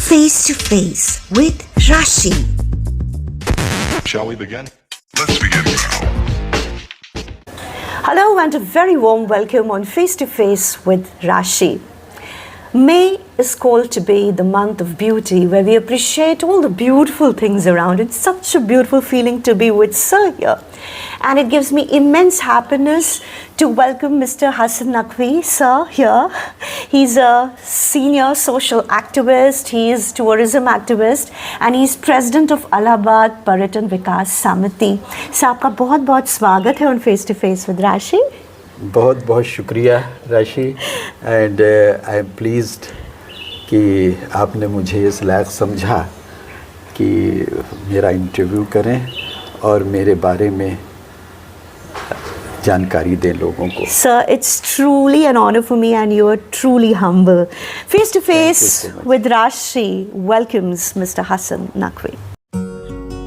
Face to Face with Rashi. Shall we begin? Let's begin now. Hello and a very warm welcome on Face to Face with Rashi. May is called to be the month of beauty, where we appreciate all the beautiful things around. It's such a beautiful feeling to be with Sir here. And it gives me immense happiness to welcome Mr. Hassan Naqvi, Sir, here. He's a senior social activist, he is tourism activist, and he's president of Allahabad Paratan Vikas Samiti. Sir, आपका बहुत बहुत स्वागत है on Face to Face with Rashi. बहुत बहुत शुक्रिया राशि and I am pleased कि आपने मुझे इस लायक समझा कि मेरा इंटरव्यू करें और मेरे बारे में जानकारी दें लोगों को. Sir, it's truly an honor for me and you are truly humble. Face to Face with Rashi welcomes Mr. Hassan Naqvi.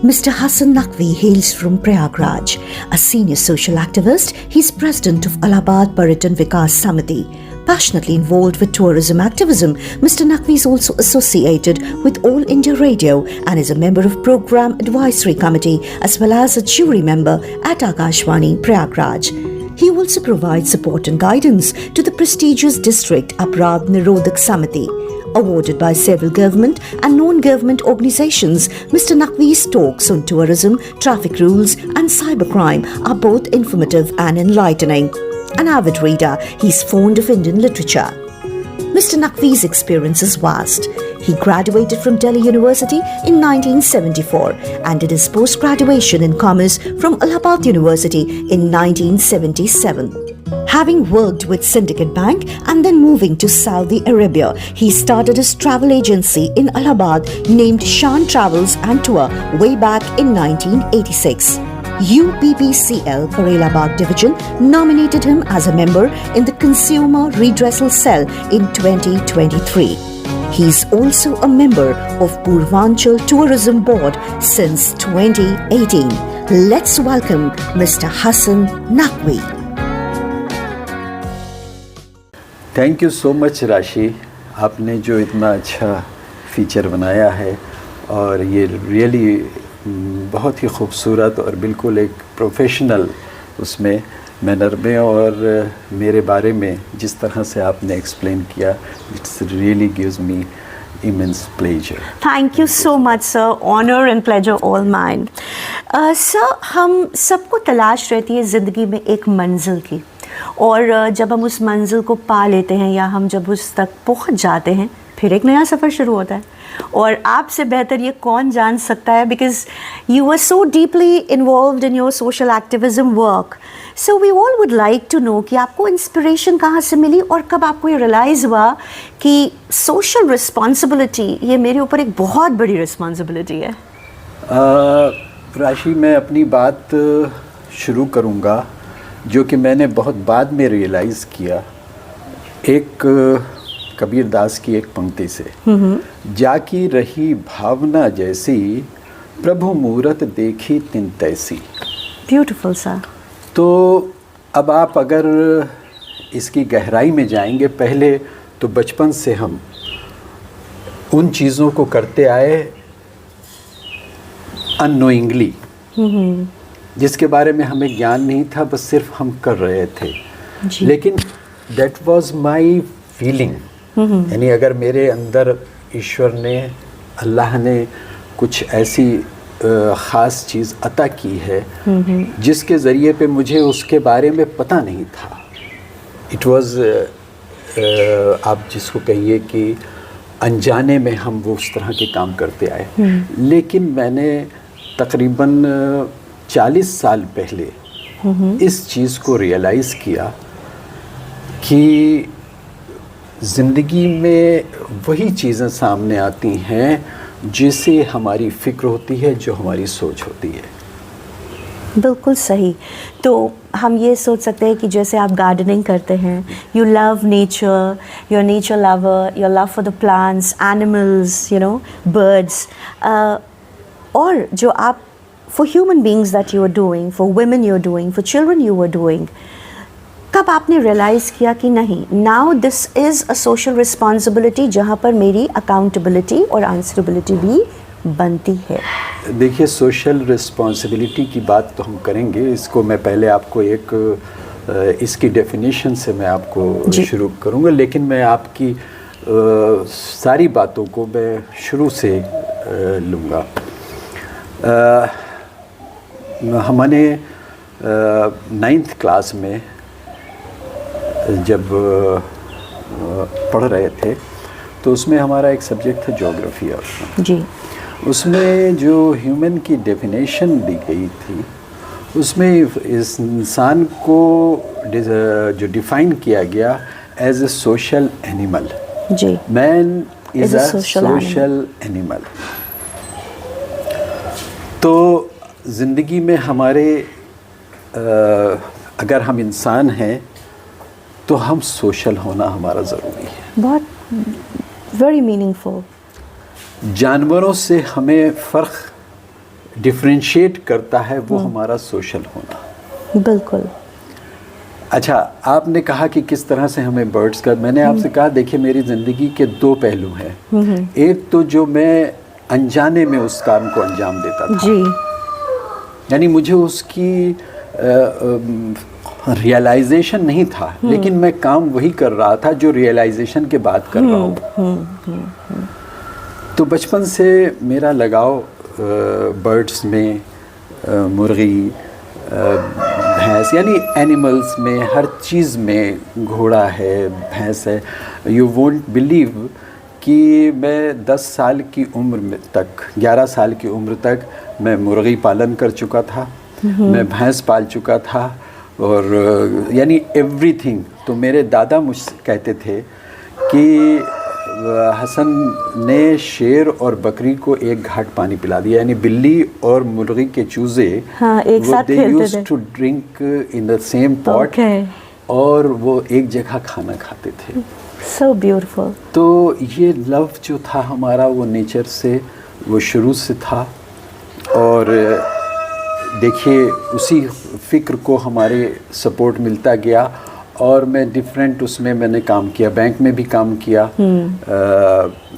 Mr. Hassan Naqvi hails from Prayagraj. A senior social activist, he's president of Allahabad Paratan Vikas Samiti. Passionately involved with tourism activism, Mr. Naqvi is also associated with All India Radio and is a member of Program Advisory Committee as well as a jury member at Akashvani Prayagraj. He also provides support and guidance to the prestigious district Aparadh Nirodhak Samiti. Awarded by several government and non-government organizations, Mr. Naqvi's talks on tourism, traffic rules and cybercrime are both informative and enlightening. An avid reader, he's fond of Indian literature. Mr. Naqvi's experience is vast. He graduated from Delhi University in 1974 and did his post-graduation in commerce from Allahabad University in 1977. Having worked with Syndicate Bank and then moving to Saudi Arabia, he started his travel agency in Allahabad named Shan Travels and Tour way back in 1986. UPPCL Karelabad Division nominated him as a member in the Consumer Redressal Cell in 2023. He is also a member of Purvanchal Tourism Board since 2018. Let's welcome Mr. Hassan Naqvi. Thank you so much राशि. आपने जो इतना अच्छा feature बनाया है और ये really बहुत ही खूबसूरत और बिल्कुल एक प्रोफेशनल उसमें मैनर में और मेरे बारे में जिस तरह से आपने एक्सप्लेन किया, it's really gives me immense pleasure. Thank you so much, sir. Honor and pleasure all mine. Sir, हम सबको तलाश रहती है ज़िंदगी में एक मंजिल की, और जब हम उस मंजिल को पा लेते हैं या हम जब उस तक पहुंच जाते हैं, फिर एक नया सफ़र शुरू होता है. और आपसे बेहतर ये कौन जान सकता है, because you are so deeply involved in your social activism work. So we all would like to know कि आपको इंस्पिरेशन कहाँ से मिली और कब आपको ये रियलाइज़ हुआ कि सोशल रिस्पॉन्सिबिलिटी, ये मेरे ऊपर एक बहुत बड़ी रिस्पॉन्सिबिलिटी है. राशि, मैं अपनी बात शुरू करूँगा जो कि मैंने बहुत बाद में रियलाइज़ किया. एक कबीर दास की एक पंक्ति से, जाकी रही भावना जैसी प्रभु मूरत देखी तिन तैसी. Beautiful sir. तो अब आप अगर इसकी गहराई में जाएंगे, पहले तो बचपन से हम उन चीज़ों को करते आए अननोइंगली, जिसके बारे में हमें ज्ञान नहीं था, बस सिर्फ हम कर रहे थे. लेकिन दैट वाज माय फीलिंग. यानी अगर मेरे अंदर ईश्वर ने, अल्लाह ने कुछ ऐसी ख़ास चीज़ अता की है जिसके ज़रिए पे मुझे उसके बारे में पता नहीं था. इट वाज आप जिसको कहिए कि अनजाने में हम वो उस तरह के काम करते आए. लेकिन मैंने तकरीबन 40 साल पहले इस चीज़ को रियलाइज़ किया कि ज़िंदगी में वही चीज़ें सामने आती हैं जिसे हमारी फ़िक्र होती है, जो हमारी सोच होती है. बिल्कुल सही. तो हम ये सोच सकते हैं कि जैसे आप गार्डनिंग करते हैं, you love nature, you're nature lover, your love for the plants, animals, you know, birds, और जो आप for human beings that you are doing, for women you are doing, for children you are doing, कब कब आपने realise किया कि नहीं, now this is a social responsibility जहाँ पर मेरी अकाउंटेबिलिटी और आंसरेबिलिटी भी बनती है? देखिए, सोशल रिस्पॉन्सिबिलिटी की बात तो हम करेंगे, इसको मैं पहले आपको इसकी डेफिनेशन से मैं आपको शुरू करूँगा, लेकिन मैं आपकी सारी बातों को मैं शुरू से लूँगा। हमने 9th क्लास में जब पढ़ रहे थे तो उसमें हमारा एक सब्जेक्ट था ज्योग्राफी ऑफ। जी। उसमें जो ह्यूमन की डेफिनेशन दी गई थी उसमें इस इंसान को जो डिफ़ाइन किया गया एज ए सोशल एनिमल। जी। Man is a social animal. तो ज़िंदगी में हमारे अगर हम इंसान हैं तो हम सोशल होना हमारा ज़रूरी है। बहुत वेरी मीनिंगफुल। जानवरों से हमें फ़र्क डिफ्रेंशिएट करता है वो हमारा सोशल होना। बिल्कुल। अच्छा, आपने कहा कि किस तरह से हमें बर्ड्स का, मैंने आपसे कहा देखिए मेरी ज़िंदगी के 2 पहलू हैं। एक तो जो मैं अनजाने में उस काम को अंजाम देता था, जी, यानी मुझे उसकी रियलाइजेशन नहीं था, लेकिन मैं काम वही कर रहा था जो रियलाइजेशन के बाद कर रहा हूँ। तो बचपन से मेरा लगाव बर्ड्स में, मुर्गी, भैंस, यानी एनिमल्स में, हर चीज़ में, घोड़ा है, भैंस है। यू वोंट बिलीव कि मैं 10 साल की उम्र में तक, 11 साल की उम्र तक मैं मुर्गी पालन कर चुका था, मैं भैंस पाल चुका था, और यानी एवरीथिंग। तो मेरे दादा मुझसे कहते थे कि हसन ने शेर और बकरी को एक घाट पानी पिला दिया, यानी बिल्ली और मुर्गी के चूजे, हाँ, एक साथ दे खेलते used to drink in the same pot, और वो एक जगह खाना खाते थे। So beautiful. तो ये लव जो था हमारा वो नेचर से, वो शुरू से था। और देखिए उसी फ़िक्र को हमारे सपोर्ट मिलता गया, और मैं डिफरेंट उसमें मैंने काम किया, बैंक में भी काम किया,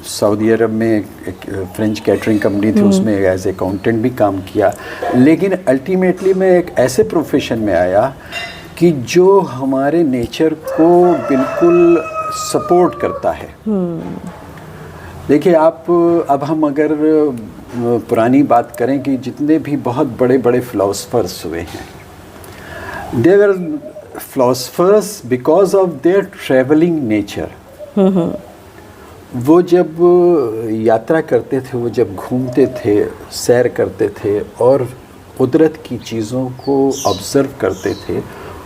सऊदी अरब में एक फ्रेंच कैटरिंग कंपनी थी, उसमें एज अकाउंटेंट भी काम किया। लेकिन अल्टीमेटली मैं एक ऐसे प्रोफेशन में आया कि जो हमारे नेचर को बिल्कुल सपोर्ट करता है। देखिए आप, अब हम अगर पुरानी बात करें कि जितने भी बहुत बड़े बड़े फ़िलासफ़र्स हुए हैं, they were philosophers because of their travelling nature. वो जब यात्रा करते थे, वो जब घूमते थे, सैर करते थे और कुदरत की चीज़ों को ऑब्ज़र्व करते थे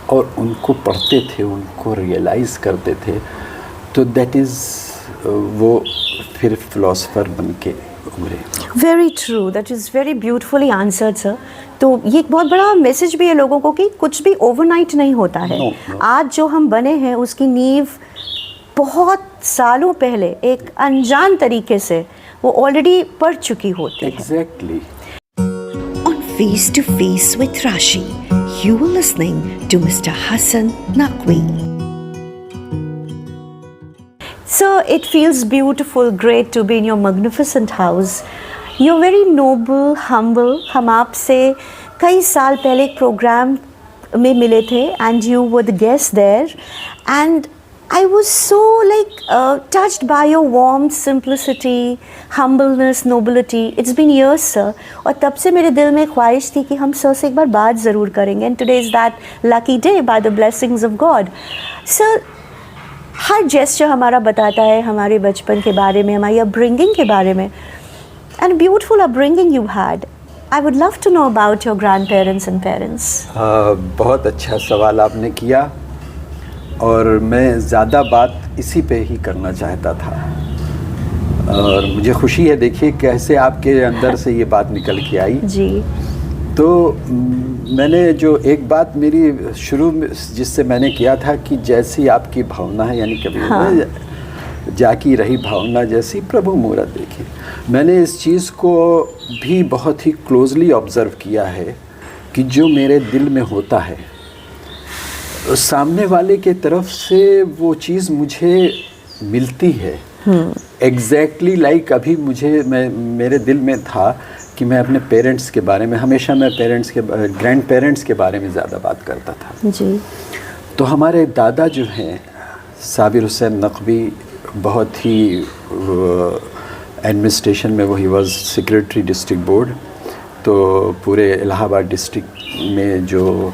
और उनको पढ़ते थे, उनको रियलाइज़ करते थे, तो दैट इज़ वो फिर फ़िलासफ़र बन के उभरे। Very true, that is very beautifully answered sir. तो ये एक बहुत बड़ा मैसेज भी है लोगों को कि कुछ भी ओवरनाइट नहीं होता है। No. आज जो हम बने हैं उसकी नींव बहुत सालों पहले एक अनजान तरीके से वो ऑलरेडी पढ़ चुकी होती है। Exactly. On Face to Face with Rashi, you were listening to Mr. Hassan Naqvi. So it feels beautiful, great to be in your magnificent house. You're very noble, humble. हम आपसे कई साल पहले एक प्रोग्राम में मिले थे and you were the guest there, and I was so touched by your warmth, simplicity, humbleness, nobility. It's been years, sir. और तब से मेरे दिल में ख्वाहिश थी कि हम सर से एक बार बात ज़रूर करेंगे, and today is that lucky day by the blessings of God. Sir, her gesture हमारा बताता है हमारे बचपन के बारे में, हमारी अपब्रिंगिंग के बारे में, and beautiful upbringing you had. I would love to know about your grandparents and parents. बहुत अच्छा सवाल आपने किया, और मैं ज़्यादा बात इसी पे ही करना चाहता था, और मुझे खुशी है देखिए कैसे आपके अंदर से ये बात निकल के आई जी। तो मैंने जो एक बात मेरी शुरू में जिससे मैंने किया था कि जैसी आपकी भावना है, यानी कभी हाँ। जाकी रही भावना जैसी प्रभु मूरत देखी। मैंने इस चीज़ को भी बहुत ही क्लोजली ऑब्ज़र्व किया है कि जो मेरे दिल में होता है सामने वाले के तरफ से वो चीज़ मुझे मिलती है एग्जैक्टली लाइक अभी मेरे दिल में था कि मैं अपने पेरेंट्स के बारे में हमेशा मैं ग्रैंड पेरेंट्स के बारे में ज़्यादा बात करता था जी। तो हमारे दादा जो हैं साबिर हुसैन नकवी बहुत ही एडमिनिस्ट्रेशन में वो he was secretary district board, तो पूरे इलाहाबाद डिस्ट्रिक्ट में जो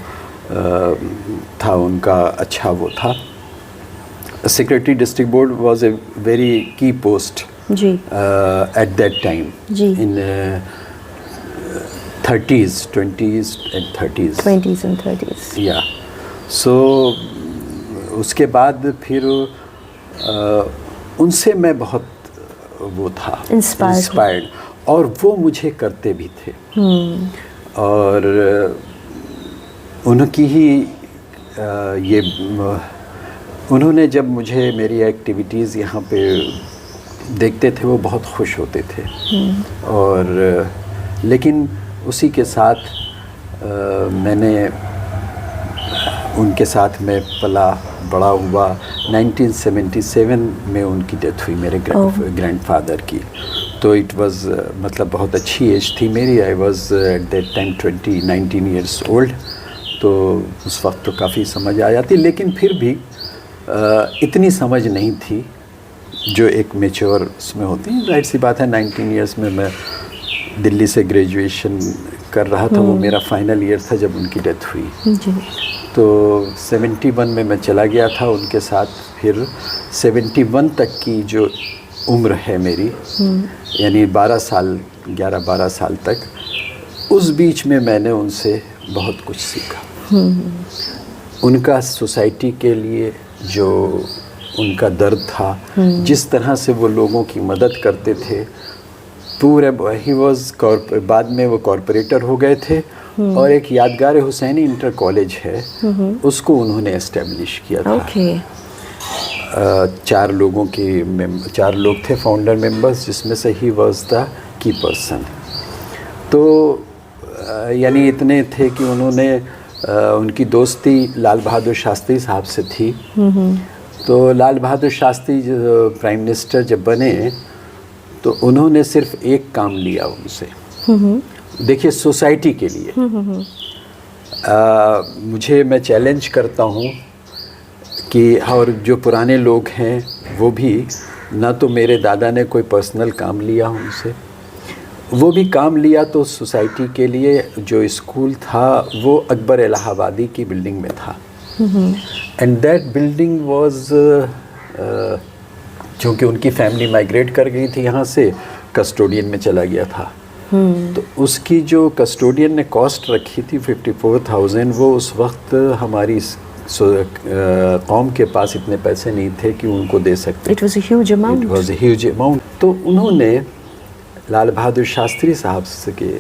था उनका अच्छा वो था। Secretary district board was a very key post जी एट दैट टाइम जी in 30s, 20s and 30s 20s and 30s या सो उसके बाद फिर उनसे मैं बहुत वो था इंस्पायर्ड और वो मुझे करते भी थे और उनकी ही ये उन्होंने जब मुझे मेरी एक्टिविटीज़ यहाँ पे देखते थे वो बहुत खुश होते थे और लेकिन उसी के साथ मैंने उनके साथ में पला बड़ा हुआ। 1977 में उनकी डेथ हुई मेरे ग्रैंडफादर की, तो इट वाज मतलब बहुत अच्छी एज थी मेरी। I was at that time 19 years old, तो उस वक्त तो काफ़ी समझ आ जाती, लेकिन फिर भी इतनी समझ नहीं थी जो एक मेच्योर उसमें होती है। जाहिर सी बात है 19 ईयर्स में मैं दिल्ली से ग्रेजुएशन कर रहा था, वो मेरा फाइनल ईयर था जब उनकी डेथ हुई जी। तो 71 में मैं चला गया था उनके साथ। फिर 71 तक की जो उम्र है मेरी यानी 11-12 साल तक, उस बीच में मैंने उनसे बहुत कुछ सीखा। उनका सोसाइटी के लिए जो उनका दर्द था, जिस तरह से वो लोगों की मदद करते थे, पूरे ही वॉज बाद में वो कॉरपोरेटर हो गए थे और एक यादगार हुसैनी इंटर कॉलेज है उसको उन्होंने एस्टेब्लिश किया था। चार लोग थे फाउंडर मेंबर्स, जिसमें से he was the key person. तो यानी इतने थे कि उन्होंने उनकी दोस्ती लाल बहादुर शास्त्री साहब से थी। तो लाल बहादुर शास्त्री जो प्राइम मिनिस्टर जब बने तो उन्होंने सिर्फ एक काम लिया उनसे, देखिए सोसाइटी के लिए। मैं चैलेंज करता हूँ कि और जो पुराने लोग हैं वो भी, ना तो मेरे दादा ने कोई पर्सनल काम लिया उनसे, वो भी काम लिया तो सोसाइटी के लिए। जो स्कूल था वो अकबर इलाहाबादी की बिल्डिंग में था एंड दैट बिल्डिंग वाज, चूँकि उनकी फैमिली माइग्रेट कर गई थी यहाँ से, कस्टोडियन में चला गया था। तो उसकी जो कस्टोडियन ने कॉस्ट रखी थी 54,000, वो उस वक्त हमारी कौम के पास इतने पैसे नहीं थे कि उनको दे सकते। It was a huge amount. It was a huge amount. तो उन्होंने लाल बहादुर शास्त्री साहब से के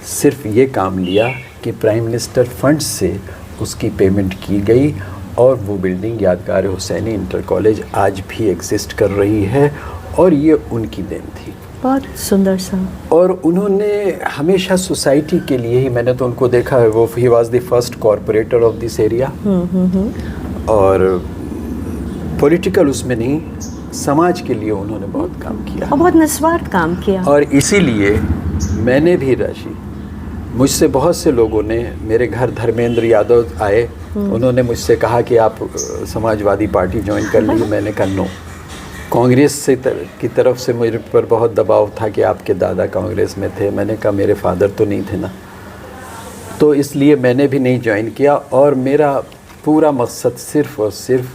सिर्फ ये काम लिया कि प्राइम मिनिस्टर फंड से उसकी पेमेंट की गई और वो बिल्डिंग यादगार हुसैनी इंटर कॉलेज आज भी एग्जिस्ट कर रही है और ये उनकी देन थी। बहुत सुंदर सा। और उन्होंने हमेशा सोसाइटी के लिए ही, मैंने तो उनको देखा है, वो he was the first corporator of this area और पॉलिटिकल उसमें नहीं, समाज के लिए उन्होंने बहुत काम किया और बहुत निस्वार्थ काम किया। और इसीलिए मैंने भी राशि, मुझसे बहुत से लोगों ने, मेरे घर धर्मेंद्र यादव आए, उन्होंने मुझसे कहा कि आप समाजवादी पार्टी ज्वाइन कर ली। मैंने कहा नो। कांग्रेस से की तरफ से मेरे पर बहुत दबाव था कि आपके दादा कांग्रेस में थे। मैंने कहा मेरे फादर तो नहीं थे ना, तो इसलिए मैंने भी नहीं ज्वाइन किया। और मेरा पूरा मकसद सिर्फ़ और सिर्फ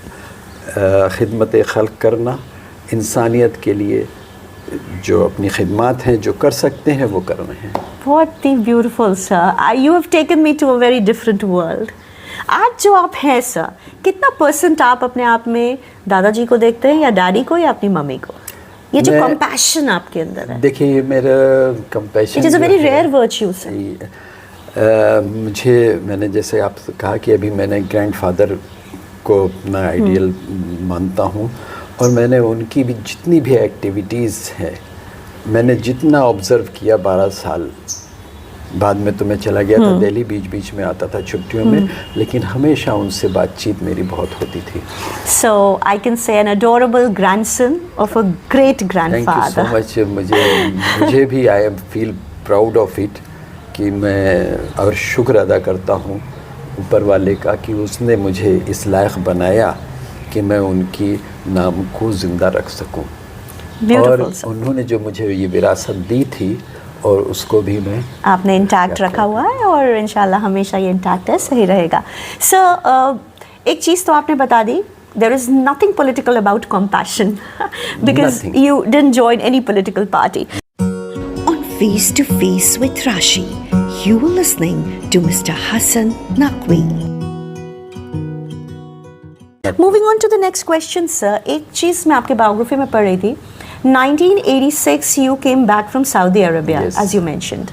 खिदमत खल्क़ करना, इंसानियत के लिए जो अपनी खिदमत हैं जो कर सकते हैं वो कर रहे हैं। बहुत ही beautiful sir. You have taken me to a very different world. आज जो आप हैं सर, कितना % आप अपने आप में दादाजी को देखते हैं या डैडी को या अपनी मम्मी को? ये जो कंपैशन आपके अंदर है। देखिए मेरा compassion it is a very rare virtue sir. मैंने जैसे आपसे कहा कि अभी मैंने ग्रैंडफादर को अपना आइडियल मानता हूँ और मैंने उनकी भी जितनी भी एक्टिविटीज़ हैं, मैंने जितना ऑब्ज़र्व किया 12 साल बाद में तो मैं चला गया था दिल्ली, बीच बीच में आता था छुट्टियों में, लेकिन हमेशा उनसे बातचीत मेरी बहुत होती थी. So I can say an adorable grandson of a great grandfather. Thank you so much. मुझे भी I feel proud of it कि मैं और शुक्र अदा करता हूँ ऊपर वाले का कि उसने मुझे इस लायक बनाया कि मैं उनकी नाम को ज़िंदा रख सकूं. और उन्होंने जो मुझे ये विरासत दी थी और उसको भी मैं आपने इंटैक्ट रखा हुआ है और इंशाल्लाह हमेशा ये इंटैक्ट है, सही रहेगा. सर एक चीज़ तो आपने बता दी, there is nothing political about compassion because Nothing. you didn't join any political party. On Face to Face with Rashi, you were listening to Mr. Hassan Naqvi. Moving on to the next question, sir. एक चीज़ मैं आपके biography में पढ़ रही थी. 1986 you came back from Saudi Arabia, Yes. as you mentioned,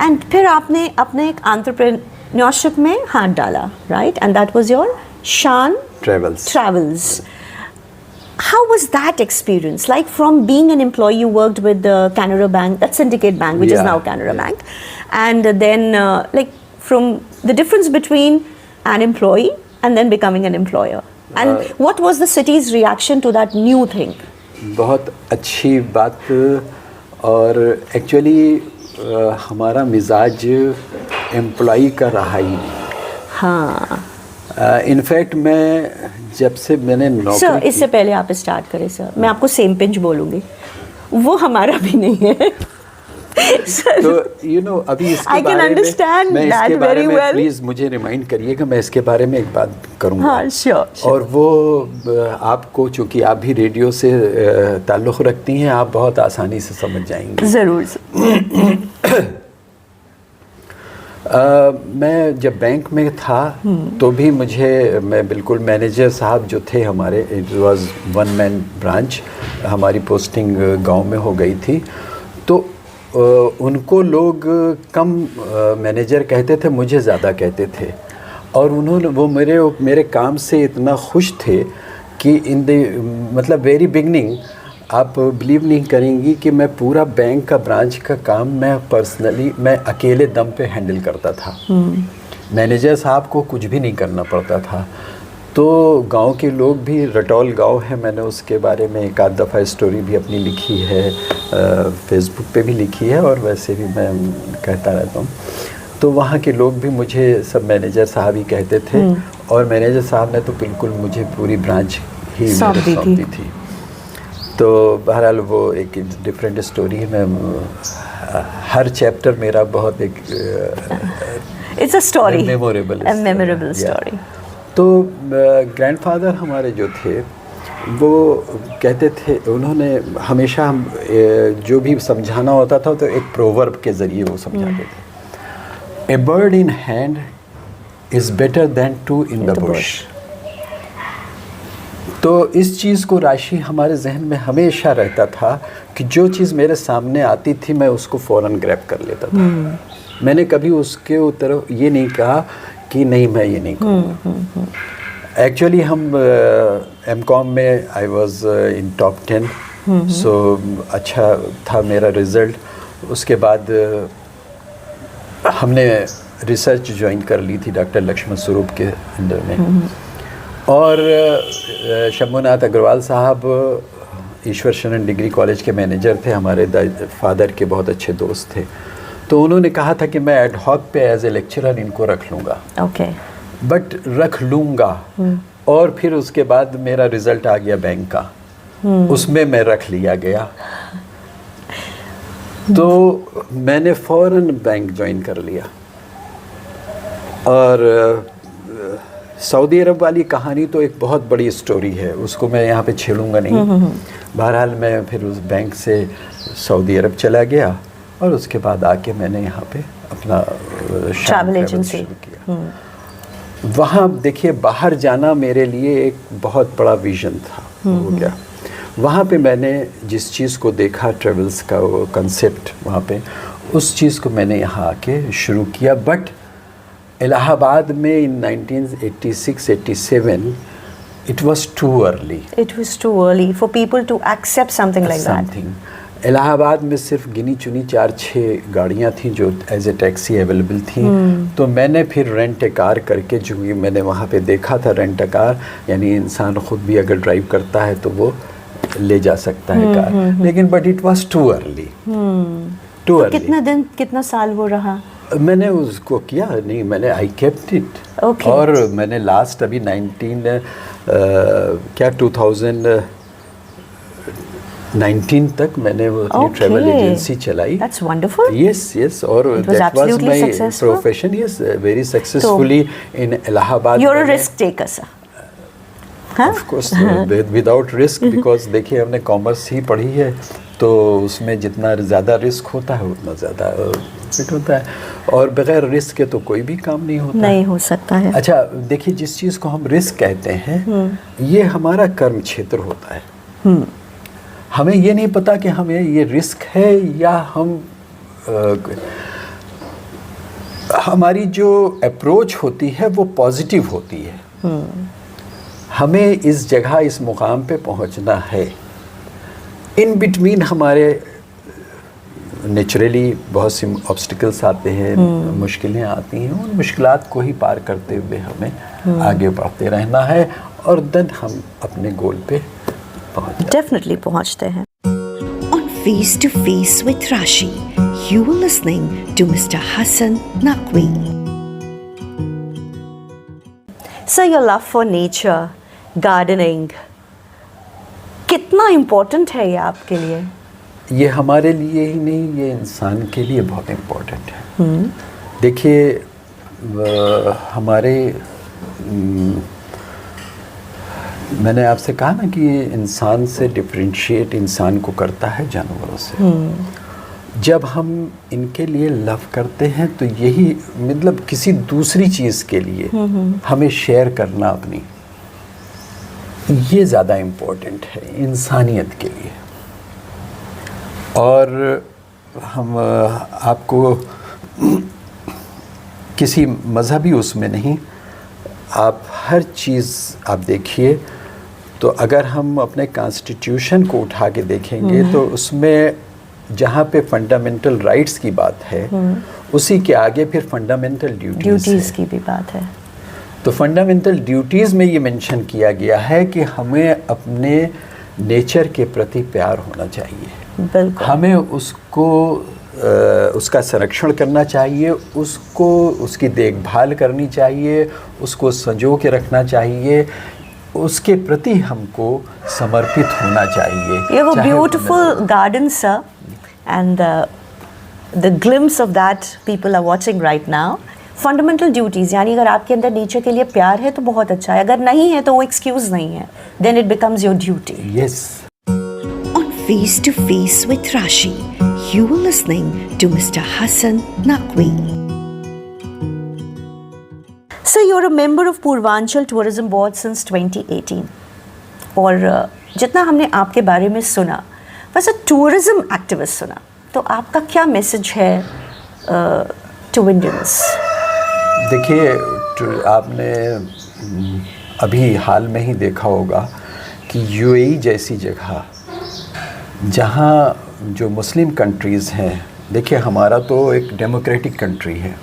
and फिर आपने अपने एक entrepreneurship में हाथ डाला, right? And that was your Shan Travels. How was that experience? Like from being an employee, you worked with the Canara Bank, that's Syndicate Bank, which is now Canara Bank, and then like from the difference between an employee and then becoming an employer. And what was the city's reaction to that new thing? बहुत अच्छी बात. और actually हमारा मिजाज employee का रहा ही नहीं. हाँ. इनफैक्ट मैं जब से मैंने नौकरी सर इससे पहले आप स्टार्ट करें सर, मैं आपको सेम पिंच बोलूँगी, वो हमारा भी नहीं है. तो यू नो अभी इसके बारे में मैं इसके बारे में प्लीज़ मुझे रिमाइंड करिएगा, मैं इसके बारे में एक बात करूँगा. हाँ, sure. और वो आपको चूँकि आप भी रेडियो से ताल्लुक़ रखती हैं, आप बहुत आसानी से समझ जाएंगी. ज़रूर. मैं जब बैंक में था तो भी मैं बिल्कुल मैनेजर साहब जो थे हमारे, it was one man branch, हमारी पोस्टिंग गांव में हो गई थी, तो उनको लोग कम मैनेजर कहते थे, मुझे ज़्यादा कहते थे. और वो मेरे काम से इतना खुश थे कि मतलब वेरी बिगनिंग आप बिलीव नहीं करेंगी कि मैं पूरा बैंक का ब्रांच का काम मैं अकेले दम पे हैंडल करता था. मैनेजर साहब को कुछ भी नहीं करना पड़ता था. तो गांव के लोग भी, रटौल गांव है, मैंने उसके बारे में एक आध दफ़ा स्टोरी भी अपनी लिखी है, फेसबुक पे भी लिखी है और वैसे भी मैं कहता रहता हूँ. तो वहाँ के लोग भी मुझे सब मैनेजर साहब ही कहते थे. और मैनेजर साहब ने तो बिल्कुल मुझे पूरी ब्रांच ही सौंपी थी. तो बहरहाल वो एक डिफरेंट स्टोरी है. मैं हर चैप्टर मेरा बहुत एक it's a story, memorable story. तो ग्रैंडफादर हमारे जो थे वो कहते थे, उन्होंने हमेशा जो भी समझाना होता था तो एक प्रोवर्ब के ज़रिए वो समझाते थे. A bird in hand is better than two in the bush. तो इस चीज़ को राशि हमारे जहन में हमेशा रहता था कि जो चीज़ मेरे सामने आती थी मैं उसको फ़ौरन ग्रैब कर लेता था. मैंने कभी उसके तरफ ये नहीं कहा कि नहीं मैं ये नहीं करूँगा. एक्चुअली हम एमकॉम में आई वाज इन टॉप 10, सो अच्छा था मेरा रिज़ल्ट. उसके बाद हमने रिसर्च ज्वाइन कर ली थी डॉक्टर लक्ष्मण स्वरूप के अंडर में. और शंभुनाथ अग्रवाल साहब ईश्वर शरण डिग्री कॉलेज के मैनेजर थे, हमारे फादर के बहुत अच्छे दोस्त थे. तो उन्होंने कहा था कि मैं एड हॉक पे एज ए लेक्चरर इनको रख लूँगा. ओके. बट रख लूँगा. और फिर उसके बाद मेरा रिज़ल्ट आ गया बैंक का, उसमें मैं रख लिया गया. तो मैंने फ़ौरन बैंक ज्वाइन कर लिया. और सऊदी अरब वाली कहानी तो एक बहुत बड़ी स्टोरी है, उसको मैं यहाँ पे छेड़ूंगा नहीं. बहरहाल मैं फिर उस बैंक से सऊदी अरब चला गया और उसके बाद आके मैंने यहाँ पे अपना ट्रैवल एजेंसी किया. वहाँ देखिए बाहर जाना मेरे लिए एक बहुत बड़ा विज़न था. हो गया वहाँ पे मैंने जिस चीज़ को देखा, ट्रेवल्स का वो कंसेप्ट वहाँ पे, उस चीज़ को मैंने यहाँ आके शुरू किया. बट इलाहाबाद में इन 1986-87 it was too early. It was too early for people to accept something like that. Allahabad में सिर्फ गिनी चुनी 4-6 गाड़ियाँ थीं जो एज ए टैक्सी अवेलेबल थीं। तो मैंने फिर रेंट ए कार करके, जो मैंने वहाँ पे देखा था रेंट ए कार, यानी इंसान ख़ुद भी अगर ड्राइव करता है तो वो ले जा सकता है कार, लेकिन but it was too early, too early. कितना दिन, कितना साल वो रहा? मैंने उसको किया नहीं, मैंने आई केप्ट इट। Okay. और मैंने लास्ट अभी 2019 तक मैंने वो अपनी ट्रैवल एजेंसी चलाई। That's wonderful. Yes, और It was that was absolutely my successful. profession. Yes, very successfully in Allahabad. You're a risk taker, sir. हाँ? Of course, without risk, because देखिए हमने कॉमर्स ही पढ़ी है, तो उसमें जितना ज़्यादा रिस्क होता है उतना ज़्यादा फिट होता है, और बगैर रिस्क के तो कोई भी काम नहीं होता, नहीं हो सकता है। अच्छा देखिए, जिस चीज़ को हम रिस्क कहते हैं ये हमारा कर्म क्षेत्र होता है। हमें ये नहीं पता कि हमें ये रिस्क है या हमारी जो अप्रोच होती है वो पॉजिटिव होती है। हमें इस जगह, इस मुकाम पे पहुंचना है। इन बिटवीन हमारे नेचुरली बहुत सी ऑब्स्टिकल्स आते हैं, मुश्किलें आती हैं, उन मुश्किलात को ही पार करते हुए हमें आगे बढ़ते रहना है, और देन हम अपने गोल पे डेफिनेटली पहुंचते हैं। On Face to Face with Rashi, you were listening to Mr. Hassan Naqvi. So your love for nature, gardening, कितना इम्पोर्टेंट है ये आपके लिए? ये हमारे लिए ही नहीं, ये इंसान के लिए बहुत इम्पोर्टेंट है। देखिए हमारे मैंने आपसे कहा ना कि इंसान से डिफरेंशिएट इंसान को करता है जानवरों से। जब हम इनके लिए लव करते हैं तो यही, मतलब किसी दूसरी चीज़ के लिए हमें शेयर करना अपनी, ये ज़्यादा इम्पोर्टेंट है इंसानियत के लिए। और हम आपको किसी मज़हबी उसमें नहीं, आप हर चीज़ आप देखिए, तो अगर हम अपने कॉन्स्टिट्यूशन को उठा के देखेंगे तो उसमें जहाँ पे फंडामेंटल राइट्स की बात है उसी के आगे फिर फंडामेंटल ड्यूटीज़ की भी बात है। तो फंडामेंटल ड्यूटीज़ में ये मेंशन किया गया है कि हमें अपने नेचर के प्रति प्यार होना चाहिए। बिल्कुल। हमें उसको उसका संरक्षण करना चाहिए, उसको उसकी देखभाल करनी चाहिए, उसको संजो के रखना चाहिए, उसके प्रति हमको समर्पित होना चाहिए। You have a beautiful garden, sir, and the glimpse of that people are watching right now. Fundamental duties, यानी अगर आपके अंदर नेचर के लिए प्यार है तो बहुत अच्छा है, अगर नहीं है तो वो एक्सक्यूज़ नहीं है, then it becomes your duty. Yes. On Face to Face with Rashi, you were listening to Mr. Hassan Naqvi. So you're a member of Purvanchal Tourism Board since 2018, और जितना हमने आपके बारे में सुना, बस टूरिज्म एक्टिविस्ट सुना, तो आपका क्या मैसेज है टू इंडियंस? देखिए, आपने अभी हाल में ही देखा होगा कि यूएई जैसी जगह, जहाँ जो मुस्लिम कंट्रीज़ हैं, देखिए हमारा तो एक डेमोक्रेटिक कंट्री है,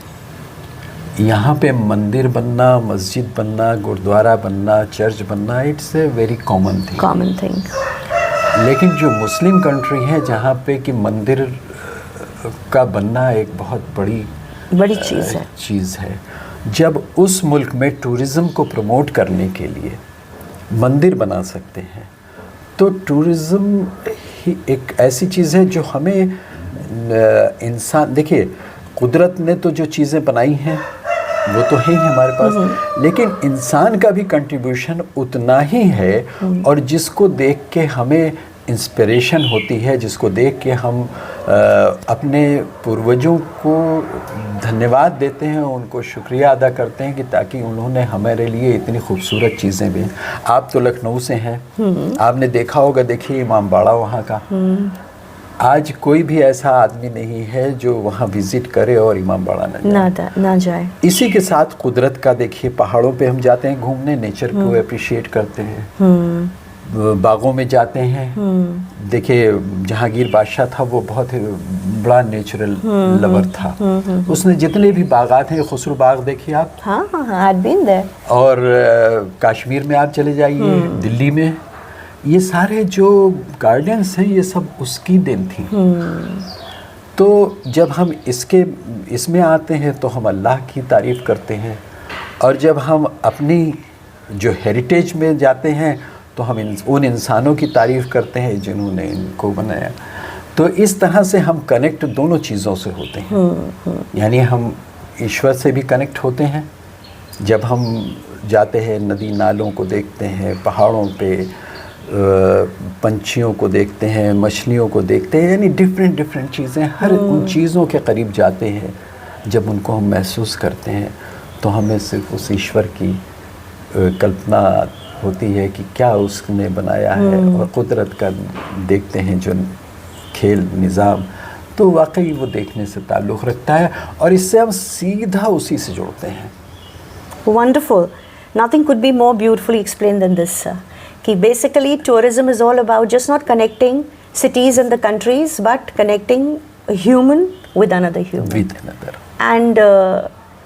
यहाँ पे मंदिर बनना, मस्जिद बनना, गुरुद्वारा बनना, चर्च बनना, it's a very common thing. लेकिन जो मुस्लिम कंट्री है जहाँ पे कि मंदिर का बनना एक बहुत बड़ी चीज़ है। जब उस मुल्क में टूरिज़्म को प्रमोट करने के लिए मंदिर बना सकते हैं, तो टूरिज़्म ही एक ऐसी चीज़ है जो हमें इंसान, देखिए कुदरत ने तो जो चीज़ें बनाई हैं वो तो है ही हमारे पास, लेकिन इंसान का भी कंट्रीब्यूशन उतना ही है, और जिसको देख के हमें इंस्पिरेशन होती है, जिसको देख के हम अपने पूर्वजों को धन्यवाद देते हैं, उनको शुक्रिया अदा करते हैं कि ताकि उन्होंने हमारे लिए इतनी खूबसूरत चीज़ें भी। आप तो लखनऊ से हैं, आपने देखा होगा, देखिए इमाम बाड़ा वहाँ का, आज कोई भी ऐसा आदमी नहीं है जो वहाँ विज़िट करे और इमाम बाड़ा ना जाए। इसी के साथ कुदरत का देखिए, पहाड़ों पे हम जाते हैं घूमने, नेचर को अप्रिशिएट करते हैं, बागों में जाते हैं। देखिए जहांगीर बादशाह था वो बहुत ही बड़ा नेचुरल लवर था। उसने जितने भी बागात हैं, खुसरो बाग देखिए आप, हाँ हाँ हाँ, I'd been there। और कश्मीर में आप चले जाइए, दिल्ली में, ये सारे जो गार्डन्स हैं ये सब उसकी देन थी। तो जब हम इसमें आते हैं तो हम अल्लाह की तारीफ़ करते हैं, और जब हम अपनी जो हेरिटेज में जाते हैं तो हम उन इंसानों की तारीफ़ करते हैं जिन्होंने इनको बनाया। तो इस तरह से हम कनेक्ट दोनों चीज़ों से होते हैं। यानी हम ईश्वर से भी कनेक्ट होते हैं जब हम जाते हैं, नदी नालों को देखते हैं, पहाड़ों पे पंछियों को देखते हैं, मछलियों को देखते हैं, यानी डिफरेंट चीज़ें, हर उन चीज़ों के करीब जाते हैं। जब उनको हम महसूस करते हैं तो हमें सिर्फ उस ईश्वर की कल्पना होती है कि क्या उसने बनाया है, और कुदरत का देखते हैं जो खेल निज़ाम, तो वाकई वो देखने से ताल्लुक़ रखता है, और इससे हम सीधा उसी से जुड़ते हैं। Wonderful. Nothing could be more beautifully explained than this, sir. कि basically tourism is all about just not connecting cities and the countries, but connecting a human with another human. With another. And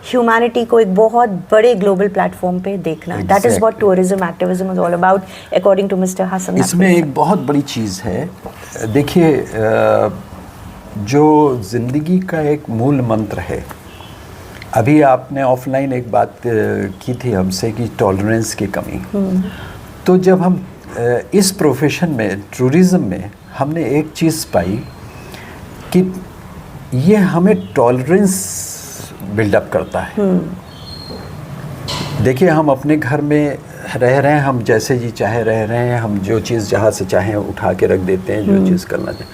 humanity को एक बहुत बड़े global platform पे देखना. That is what tourism activism is all about, according to Mr. Hassan. इसमें एक बहुत बड़ी चीज़ है, देखिए जो ज़िंदगी का एक मूल मंत्र है। अभी आपने ऑफलाइन एक बात की थी हमसे कि टॉलरेंस की कमी। तो जब हम इस प्रोफेशन में, टूरिज़्म में, हमने एक चीज़ पाई कि ये हमें टॉलरेंस बिल्डअप करता है। देखिए हम अपने घर में रह रहे हैं, हम जैसे जी चाहे रह रहे हैं, हम जो चीज़ जहाँ से चाहें उठा के रख देते हैं, जो चीज़ करना चाहें।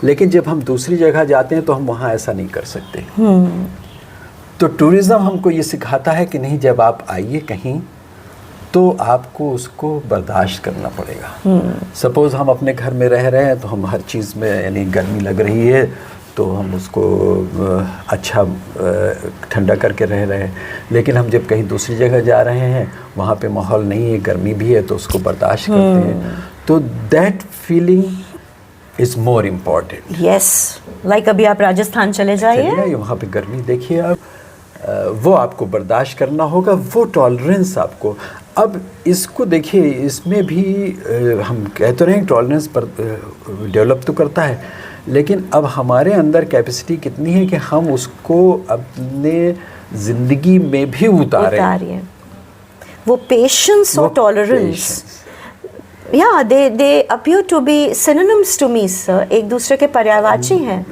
लेकिन जब हम दूसरी जगह जाते हैं तो हम वहाँ ऐसा नहीं कर सकते। तो टूरिज़्म हमको ये सिखाता है कि नहीं, जब आप आइए कहीं तो आपको उसको बर्दाश्त करना पड़ेगा। सपोज़ हम अपने घर में रह रहे हैं तो हम हर चीज़ में, यानी गर्मी लग रही है तो हम उसको अच्छा ठंडा करके रह रहे हैं, लेकिन हम जब कहीं दूसरी जगह जा रहे हैं वहाँ पे माहौल नहीं है, गर्मी भी है, तो उसको बर्दाश्त करते हैं। तो that feeling is more important. Yes, like अभी आप राजस्थान चले जाइए, वहाँ पे गर्मी देखिए आप, वो आपको बर्दाश्त करना होगा, वो टॉलरेंस आपको। अब इसको देखिए, इसमें भी हम कह तो रहे हैं टॉलरेंस पर डेवलप तो करता है, लेकिन अब हमारे अंदर कैपेसिटी कितनी है कि हम उसको अपने ज़िंदगी में भी उतारें। वो पेशेंस और टॉलरेंस, या they appear to be synonyms to me sir, एक दूसरे के पर्यायवाची हैं।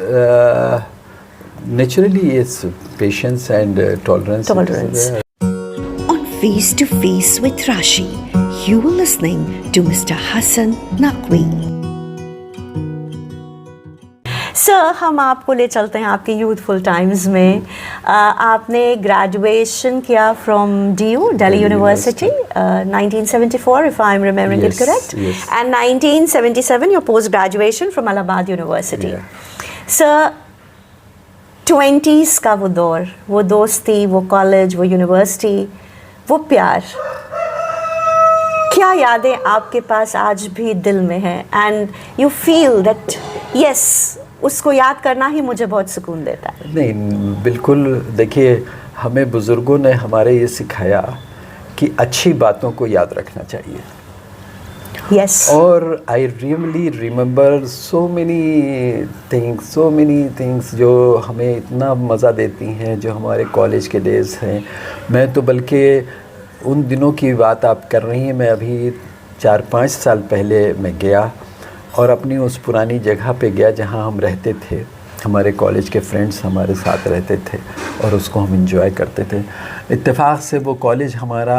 Naturally, yes, patience and tolerance. On Face to Face with Rashi, you were listening to Mr. Hassan Naqvi. Sir, हम आपको ले चलते हैं आपके यूथफुल टाइम्स में। आपने ग्रेजुएशन किया from DU, Delhi university, 1974 if I'm remembering it correct, and 1977 your post graduation from Allahabad University. Sir, 20s का वो दौर, वो दोस्ती, वो कॉलेज, वो यूनिवर्सिटी, वो प्यार, क्या यादें आपके पास आज भी दिल में हैं? And you feel that yes, उसको याद करना ही मुझे बहुत सुकून देता है। नहीं, बिल्कुल। देखिए हमें बुज़ुर्गों ने हमारे ये सिखाया कि अच्छी बातों को याद रखना चाहिए। Yes. और I really remember so many things जो हमें इतना मज़ा देती हैं, जो हमारे कॉलेज के डेज़ हैं। मैं तो बल्कि उन दिनों की बात आप कर रही हैं, मैं अभी 4-5 साल पहले मैं गया और अपनी उस पुरानी जगह पे गया जहाँ हम रहते थे। हमारे कॉलेज के फ्रेंड्स हमारे साथ रहते थे और उसको हम एंजॉय करते थे। इत्तेफाक से वो कॉलेज हमारा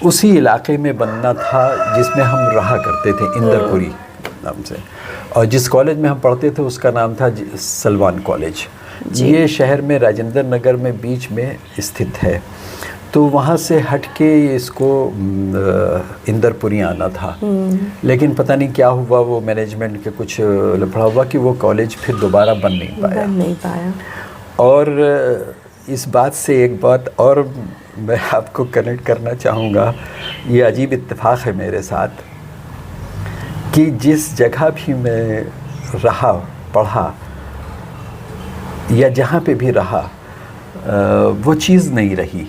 उसी इलाके में बनना था जिसमें हम रहा करते थे, इंदरपुरी नाम से। और जिस कॉलेज में हम पढ़ते थे उसका नाम था सलमान कॉलेज। ये शहर में राजेंद्र नगर में बीच में स्थित है। तो वहाँ से हट के इसको इंदरपुरी आना था, लेकिन पता नहीं क्या हुआ, वो मैनेजमेंट के कुछ लफड़ा हुआ कि वो कॉलेज फिर दोबारा बन नहीं पाया। और और इस बात से एक बात और मैं आपको कनेक्ट करना चाहूँगा, ये अजीब इत्तेफाक है मेरे साथ कि जिस जगह भी मैं रहा, पढ़ा या जहाँ पे भी रहा, वो चीज़ नहीं रही।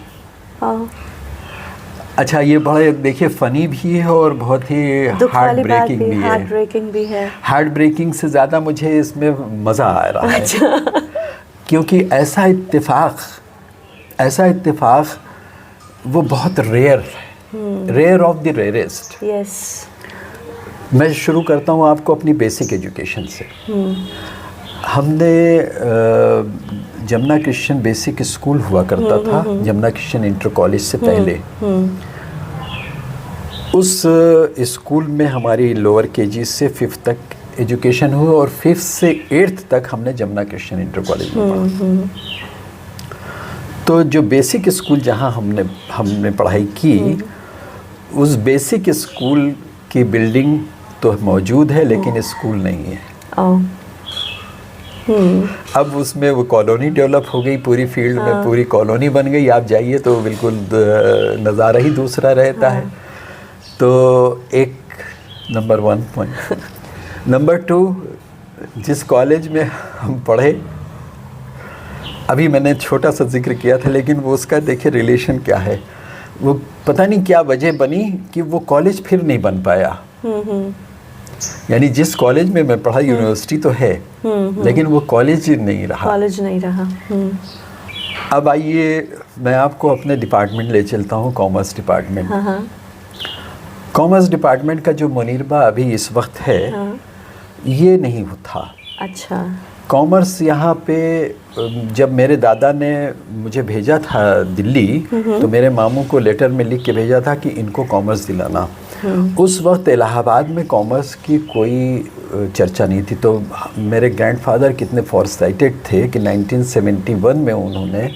अच्छा, ये बड़े देखिए फ़नी भी है और बहुत ही हार्ट ब्रेकिंग भी है। हार्ट ब्रेकिंग भी है। हार्ट ब्रेकिंग से ज़्यादा मुझे इसमें मज़ा आ रहा है। अच्छा। क्योंकि ऐसा इत्तेफाक वो बहुत रेयर है, rare of the rarest. Yes. मैं शुरू करता हूँ आपको अपनी बेसिक एजुकेशन से। हमने जमुना क्रिश्चियन बेसिक स्कूल हुआ करता था, जमुना क्रिश्चियन इंटर कॉलेज से पहले। उस स्कूल में हमारी लोअर केजी से 5th तक एजुकेशन हुई और 5th से 8th तक हमने जमुना क्रिश्चियन इंटर कॉलेज में पढ़ा। तो जो बेसिक स्कूल जहाँ हमने पढ़ाई की, उस बेसिक स्कूल की बिल्डिंग तो मौजूद है लेकिन स्कूल नहीं है। अब उसमें वो कॉलोनी डेवलप हो गई, पूरी फील्ड में पूरी कॉलोनी बन गई। आप जाइए तो बिल्कुल नज़ारा ही दूसरा रहता है। तो एक नंबर 1 पॉइंट। नंबर 2, जिस कॉलेज में हम पढ़े, अभी मैंने छोटा सा जिक्र किया था लेकिन वो उसका देखिए रिलेशन क्या है। वो पता नहीं क्या वजह बनी कि वो कॉलेज फिर नहीं बन पाया। यानी जिस कॉलेज में मैं पढ़ा, यूनिवर्सिटी तो है लेकिन वो कॉलेज नहीं रहा। अब आइए मैं आपको अपने डिपार्टमेंट ले चलता हूँ, कॉमर्स डिपार्टमेंट। कॉमर्स डिपार्टमेंट का जो मुनीरबा अभी इस वक्त है, ये नहीं था। अच्छा। कॉमर्स यहाँ पे जब मेरे दादा ने मुझे भेजा था दिल्ली, तो मेरे मामू को लेटर में लिख के भेजा था कि इनको कॉमर्स दिलाना। उस वक्त इलाहाबाद में कॉमर्स की कोई चर्चा नहीं थी। तो मेरे ग्रैंडफादर कितने फॉरसाइटेड थे कि 1971 में उन्होंने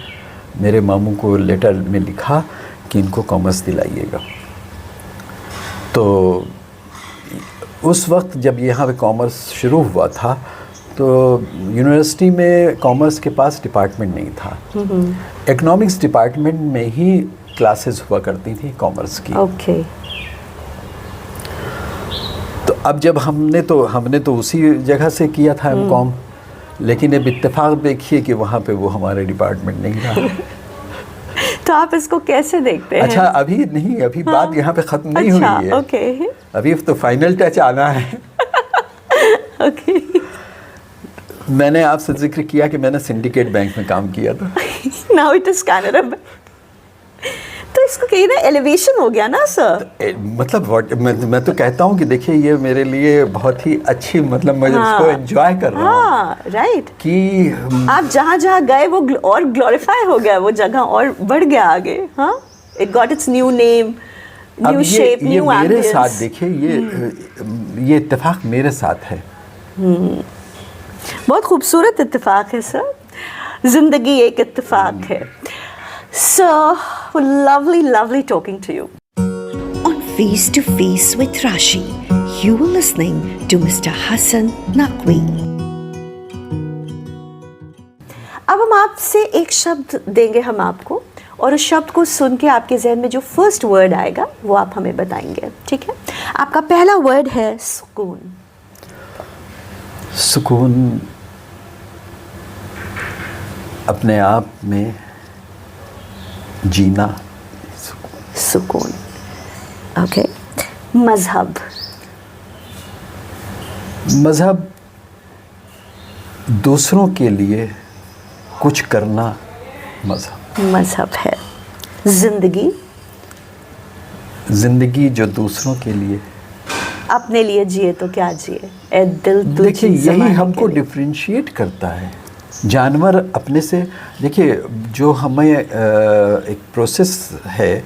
मेरे मामू को लेटर में लिखा कि इनको कॉमर्स दिलाइएगा। तो उस वक्त जब यहाँ पे कॉमर्स शुरू हुआ था, तो यूनिवर्सिटी में कॉमर्स के पास डिपार्टमेंट नहीं था। इकोनॉमिक्स डिपार्टमेंट में ही क्लासेस हुआ करती थी कॉमर्स की। ओके। तो अब जब हमने तो उसी जगह से किया था एमकॉम, लेकिन अब इत्तेफाक देखिए कि वहाँ पे वो हमारे डिपार्टमेंट नहीं रहा। तो आप इसको कैसे देखते हैं? अच्छा, अभी नहीं, अभी बात यहाँ पे ख़त्म नहीं हुई है। ओके। अभी तो फाइनल टच आना है। ओके। मैंने आपसे जिक्र किया कि मैंने सिंडिकेट बैंक में काम किया था। Now it is Canara. तो इसको कहीं ना एलिवेशन हो गया ना सर। मतलब मैं तो कहता हूँ कि देखिए ये मेरे लिए बहुत ही अच्छी, मतलब मैं इसको एंजॉय कर रहा हूँ। राइट। कि आप जहाँ जहाँ गए वो और ग्लोरीफाई हो गया, वो जगह और बढ़ गया आगे। हाँ, it got its new name, new shape, new ambience. मेरे साथ देखिए ये इत्तेफाक मेरे साथ है। बहुत खूबसूरत इत्तेफाक है सर। जिंदगी एक इत्तेफाक है। So lovely talking to you. On Face to Face with Rashi, you were listening to Mr. Hassan Naqvi. अब हम आपसे एक शब्द देंगे हम आपको, और उस शब्द को सुन के आपके जहन में जो फर्स्ट वर्ड आएगा वो आप हमें बताएंगे, ठीक है? आपका पहला वर्ड है सुकून। सुकून अपने आप में जीना। सुकून। ओके। मजहब। मजहब दूसरों के लिए कुछ करना मजहब है। जिंदगी। जिंदगी जो दूसरों के लिए, अपने लिए जिए तो क्या जिए, ए दिल तुझ देखिए यही ज़माने हमको के लिए। डिफरेंशिएट करता है। जानवर अपने से, देखिए जो हमें एक प्रोसेस है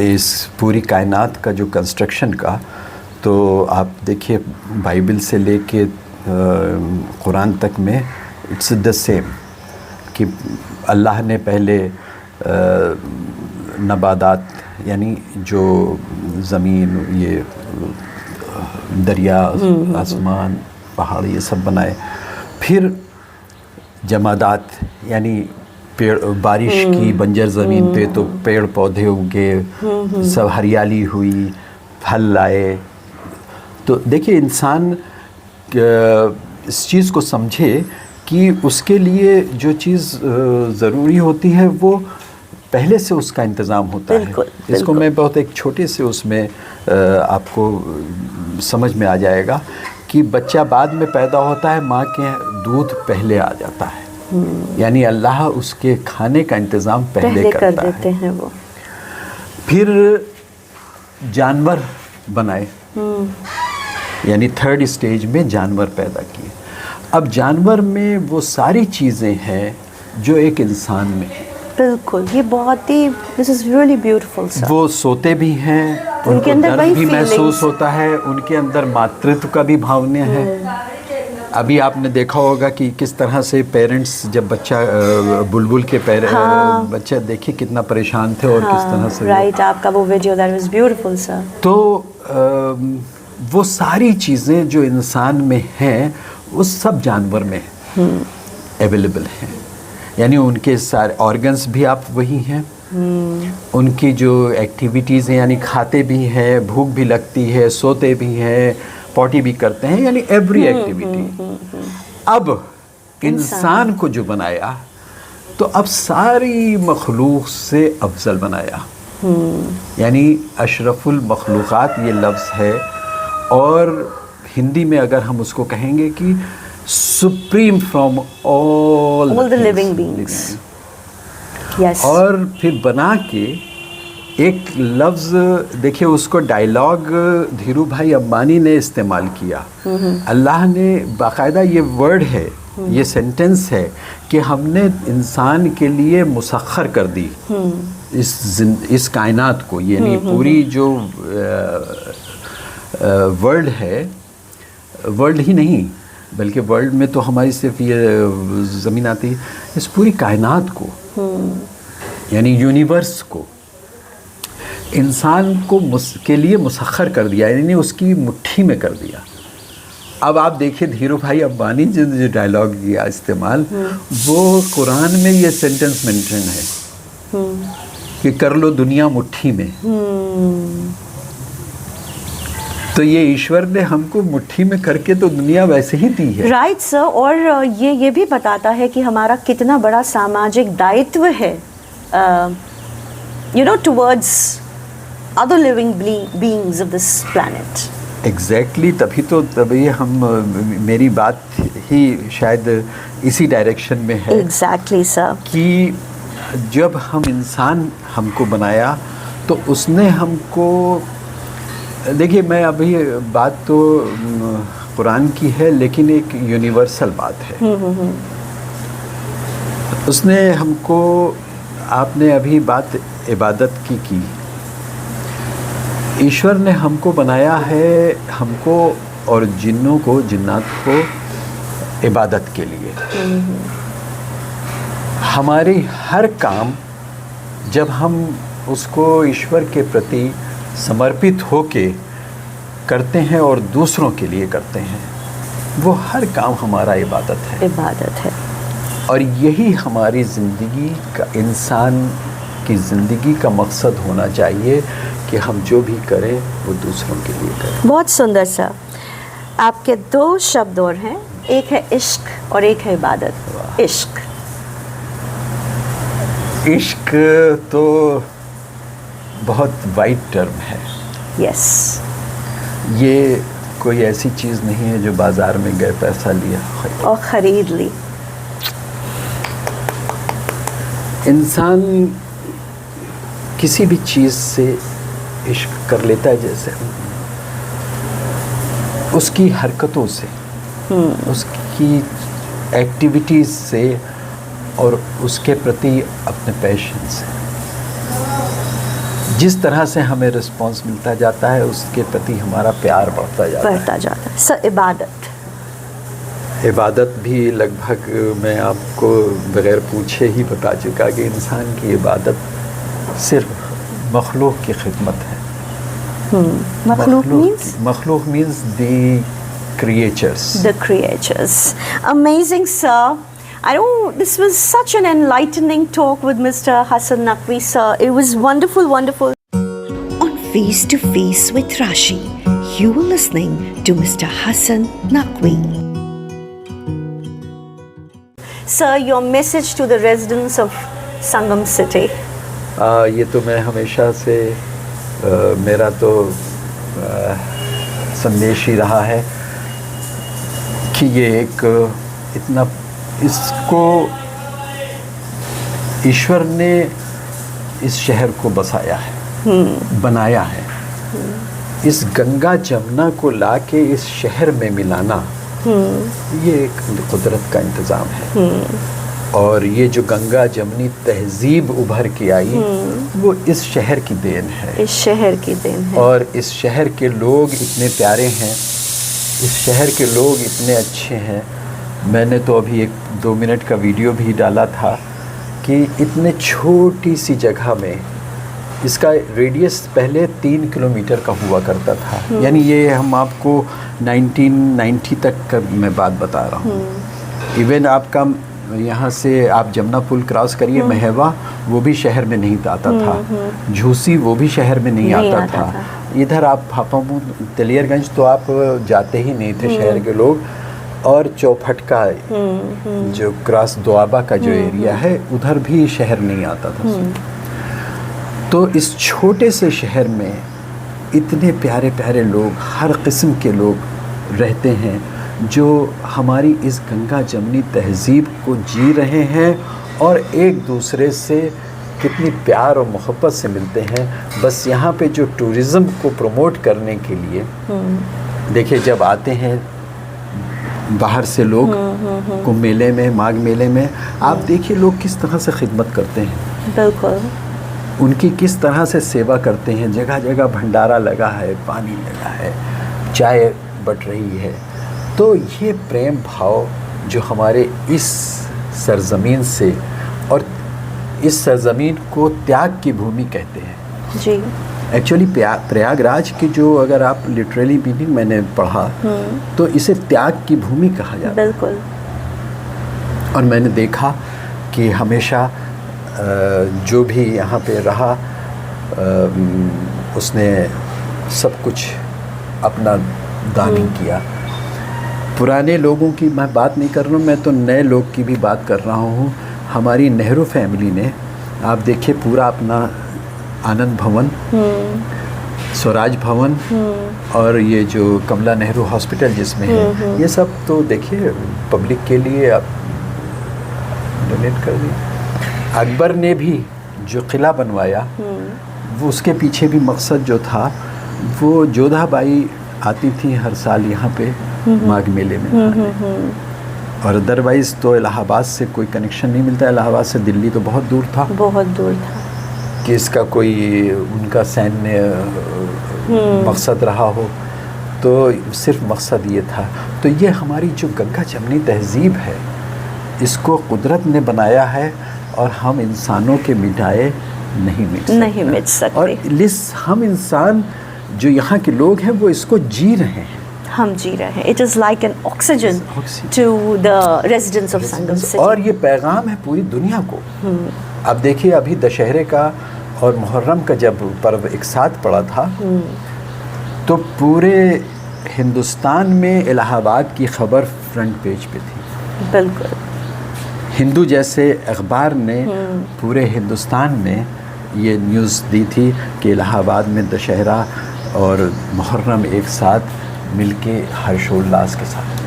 इस पूरी कायनात का जो कंस्ट्रक्शन का, तो आप देखिए बाइबल से लेके कुरान तक में इट्स द सेम कि अल्लाह ने पहले नबादात यानी जो ज़मीन, ये दरिया, आसमान, पहाड़, ये सब बनाए। फिर जमादात यानी पेड़ बारिश की बंजर ज़मीन पे तो पेड़ पौधे उगे, सब हरियाली हुई, फल लाए। तो देखिए इंसान इस चीज़ को समझे कि उसके लिए जो चीज़ ज़रूरी होती है वो पहले से उसका इंतज़ाम होता है। इसको मैं बहुत एक छोटे से उसमें आपको समझ में आ जाएगा कि बच्चा बाद में पैदा होता है, माँ के दूध पहले आ जाता है, यानी अल्लाह उसके खाने का इंतज़ाम पहले कर करता देते है। हैं वो। फिर जानवर बनाए, यानी थर्ड स्टेज में जानवर पैदा किए। अब जानवर में वो सारी चीज़ें हैं जो एक इंसान में है। बिल्कुल, ये बहुत ही, this is really beautiful sir. वो सोते भी हैं, उनको अंदर दर्द वही भी feelings। महसूस होता है, उनके अंदर मातृत्व का भी भावना है। अभी आपने देखा होगा कि किस तरह से पेरेंट्स जब बच्चा बुलबुल के बच्चा देखिए कितना परेशान थे और किस तरह से राइट, आपका वो video that was beautiful sir. तो वो सारी चीज़ें जो इंसान में हैं वो सब जानवर में अवेलेबल हैं, यानी उनके सारे ऑर्गन्स भी आप वही हैं, उनकी जो एक्टिविटीज़ हैं, यानी खाते भी हैं, भूख भी लगती है, सोते भी हैं, पॉटी भी करते हैं, यानी एवरी एक्टिविटी। अब इंसान को जो बनाया तो अब सारी मखलूक से अफजल बनाया, यानी अशरफुल मखलूक़ात ये लफ्ज़ है, और हिंदी में अगर हम उसको कहेंगे कि supreme from all the living beings. Yes. और फिर बना के एक लफ्ज़ देखिए, उसको डायलॉग धीरू भाई अम्बानी ने इस्तेमाल किया। अल्लाह ने बाकायदा ये वर्ड है, ये सेंटेंस है कि हमने इंसान के लिए मुसख्खर कर दी इस कायनात को, यानी पूरी जो वर्ल्ड है, वर्ल्ड ही नहीं बल्कि वर्ल्ड में तो हमारी सिर्फ ये ज़मीन आती है, इस पूरी कायनात को यानी यूनिवर्स को इंसान को के लिए मुसख्खर कर दिया, यानी उसकी मुट्ठी में कर दिया। अब आप देखिए धीरू भाई अब्बानी जो डायलॉग किया इस्तेमाल, वो कुरान में ये सेंटेंस मेंशन है कि कर लो दुनिया मुट्ठी में। तो ये ईश्वर ने हमको मुट्ठी में करके तो दुनिया वैसे ही दी है। राइट सर, और ये भी बताता है कि हमारा कितना बड़ा सामाजिक दायित्व है towards other living beings of this planet. Exactly, तभी हम मेरी बात ही शायद इसी डायरेक्शन में है। एग्जैक्टली सर, कि जब हम इंसान हमको बनाया तो उसने हमको, देखिए मैं अभी बात तो कुरान की है लेकिन एक यूनिवर्सल बात है। उसने हमको, आपने अभी बात इबादत की, ईश्वर ने हमको बनाया है, हमको और जिन्नों को, जिन्नात को इबादत के लिए। हमारी हर काम जब हम उसको ईश्वर के प्रति समर्पित होके करते हैं और दूसरों के लिए करते हैं, वो हर काम हमारा इबादत है। इबादत है। और यही हमारी ज़िंदगी का, इंसान की ज़िंदगी का मकसद होना चाहिए कि हम जो भी करें वो दूसरों के लिए करें। बहुत सुंदर सर। आपके दो शब्द और हैं, एक है इश्क और एक है इबादत। इश्क, इश्क तो बहुत वाइड टर्म है। यस। ये कोई ऐसी चीज़ नहीं है जो बाज़ार में गए पैसा लिया और ख़रीद ली। इंसान किसी भी चीज़ से इश्क कर लेता है, जैसे उसकी हरकतों से, उसकी एक्टिविटीज़ से और उसके प्रति अपने पैशन से। जिस तरह से हमें रिस्पॉन्स मिलता जाता है उसके प्रति हमारा प्यार बढ़ता जाता है। सर, इबादत भी लगभग मैं आपको बगैर पूछे ही बता चुका कि इंसान की इबादत सिर्फ मखलूक की खिदमत है। मखलूक means the creatures. Amazing sir. I know this was such an enlightening talk with Mr. Hassan Naqvi, sir. It was wonderful, wonderful. On Face to Face with Rashi, you were listening to Mr. Hassan Naqvi. Sir, your message to the residents of Sangam City. ये तो मैं हमेशा से मेरा तो संदेश ही रहा है कि ये एक इतना इसको ईश्वर ने इस शहर को बसाया है, बनाया है। इस गंगा जमुना को लाके इस शहर में मिलाना ये एक कुदरत का इंतज़ाम है। और ये जो गंगा जमनी तहजीब उभर के आई वो इस शहर की देन है, इस शहर की देन है। और इस शहर के लोग इतने प्यारे हैं, इस शहर के लोग इतने अच्छे हैं। मैंने तो अभी 1-2 मिनट का वीडियो भी डाला था कि इतने छोटी सी जगह में इसका रेडियस पहले 3 किलोमीटर का हुआ करता था। यानी ये हम आपको 1990 तक का मैं बात बता रहा हूँ। इवन आपका यहाँ से आप जमुना पुल क्रॉस करिए, महवा वो भी शहर में नहीं आता था, झूसी वो भी शहर में नहीं आता था। इधर आप हापामू तेलियरगंज तो आप जाते ही नहीं थे शहर के लोग। और चौफटका जो क्रॉस दोआबा का जो एरिया है उधर भी शहर नहीं आता था। तो इस छोटे से शहर में इतने प्यारे प्यारे लोग, हर किस्म के लोग रहते हैं जो हमारी इस गंगा जमनी तहजीब को जी रहे हैं और एक दूसरे से कितनी प्यार और मोहब्बत से मिलते हैं। बस यहाँ पे जो टूरिज़्म को प्रमोट करने के लिए देखिए, जब आते हैं बाहर से लोग कुंभ मेले में, माघ मेले में, आप देखिए लोग किस तरह से खिदमत करते हैं। बिल्कुल, उनकी किस तरह से सेवा करते हैं। जगह जगह भंडारा लगा है, पानी लगा है, चाय बट रही है। तो ये प्रेम भाव जो हमारे इस सरज़मीन से, और इस सरज़मीन को त्याग की भूमि कहते हैं जी। एक्चुअली प्रयागराज की जो, अगर आप लिटरली मीनिंग मैंने पढ़ा तो इसे त्याग की भूमि कहा जाता है। बिल्कुल। और मैंने देखा कि हमेशा जो भी यहाँ पे रहा उसने सब कुछ अपना दान किया। पुराने लोगों की मैं बात नहीं कर रहा हूँ, मैं तो नए लोग की भी बात कर रहा हूँ। हमारी नेहरू फैमिली ने, आप देखिए, पूरा अपना आनंद भवन, स्वराज भवन और ये जो कमला नेहरू हॉस्पिटल जिसमें है, ये सब तो देखिए पब्लिक के लिए आप डोनेट कर दिए। अकबर ने भी जो किला बनवाया वो उसके पीछे भी मकसद जो था, वो जोधाबाई आती थी हर साल यहाँ पे माघ मेले में और अदरवाइज़ तो इलाहाबाद से कोई कनेक्शन नहीं मिलता। इलाहाबाद से दिल्ली तो बहुत दूर था, बहुत दूर था कि इसका कोई उनका सैन्य मकसद रहा हो, तो सिर्फ मकसद ये था। तो ये हमारी जो गंगा जमनी तहजीब है, इसको कुदरत ने बनाया है और हम इंसानों के मिटाए नहीं मिट सकते। और हम इंसान जो यहाँ के लोग हैं वो इसको जी रहे हैं, हम जी रहे हैं। It is like an oxygen to the residents of Sangam city. और ये पैगाम है पूरी दुनिया को। अब देखिए, अभी दशहरे का और मुहर्रम का जब पर्व एक साथ पड़ा था तो पूरे हिंदुस्तान में इलाहाबाद की खबर फ्रंट पेज पे थी। बिल्कुल। हिंदू जैसे अखबार ने पूरे हिंदुस्तान में ये न्यूज़ दी थी कि इलाहाबाद में दशहरा और मुहर्रम एक साथ मिलके हर्षोल्लास के साथ।